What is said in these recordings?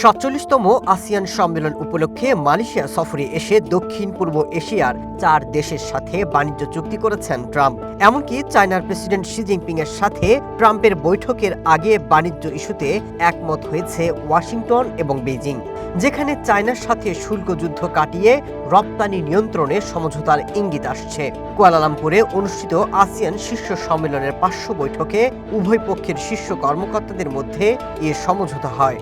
৪৭তম ASEAN সম্মেলন উপলক্ষে Malaysia সফরে এসে দক্ষিণ পূর্ব এশিয়ার ৪ দেশের সাথে বাণিজ্য চুক্তি করেছেন ট্রাম্প। এমনকি চায়নার প্রেসিডেন্ট শি জিনপিং এর সাথে ট্রাম্পের বৈঠকের আগে বাণিজ্য ইস্যুতে একমত হয়েছে ওয়াশিংটন এবং বেইজিং, যেখানে চায়নার সাথে শুল্ক যুদ্ধ কাটিয়ে রপ্তানি নিয়ন্ত্রণে সমঝোতার ইঙ্গিত আসছে। কুয়ালালামপুরে অনুষ্ঠিত আসিয়ান শীর্ষ সম্মেলনের পার্শ্ব বৈঠকে উভয় পক্ষের শীর্ষ কর্মকর্তাদের মধ্যে এ সমঝোতা হয়।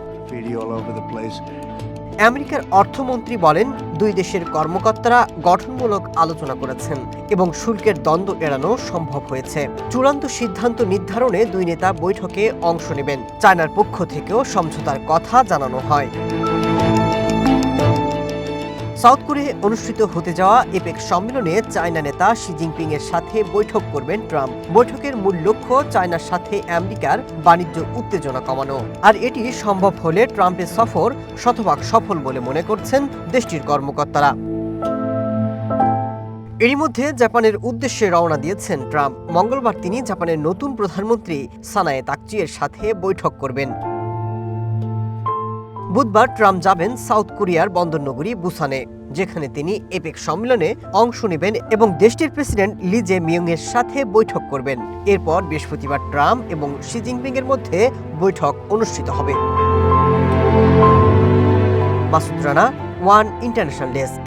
আমেরিকার অর্থমন্ত্রী বলেন, দুই দেশের কর্মকর্তারা গঠনমূলক আলোচনা করেছেন এবং শুল্কের দ্বন্দ্ব এড়ানো সম্ভব হয়েছে। চূড়ান্ত সিদ্ধান্ত নির্ধারণে দুই নেতা বৈঠকে অংশ নেবেন। চায়নার পক্ষ থেকেও সমঝোতার কথা জানানো হয়। সাউথ কোরিয়ায় অনুষ্ঠিত হতে যাওয়া এপেক সম্মেলনে চায়না নেতা শি জিনপিং এর সাথে বৈঠক করবেন ট্রাম্প। বৈঠকের মূল লক্ষ্য চায়নার সাথে আমেরিকার বাণিজ্য উত্তেজনা কমানো। আর এটি সম্ভব হলে ট্রাম্পের সফর শতভাগ সফল বলে মনে করছেন দেশটির কর্মকর্তারা। এরই মধ্যে জাপানের উদ্দেশ্যে রওনা দিয়েছেন ট্রাম্প। মঙ্গলবার তিনি জাপানের নতুন প্রধানমন্ত্রী সানায়ে তাকচির সাথে বৈঠক করবেন। বুধবার ট্রাম্প যাবেন সাউথ কোরিয়ার বন্দরনগরী বুসানে, যেখানে তিনি এপেক সম্মেলনে অংশ নেবেন এবং দেশটির প্রেসিডেন্ট লি জে মিয়ং এর সাথে বৈঠক করবেন। এরপর বৃহস্পতিবার ট্রাম্প এবং শি জিনপিং এর মধ্যে বৈঠক অনুষ্ঠিত হবে। Masud Rana, one international desk.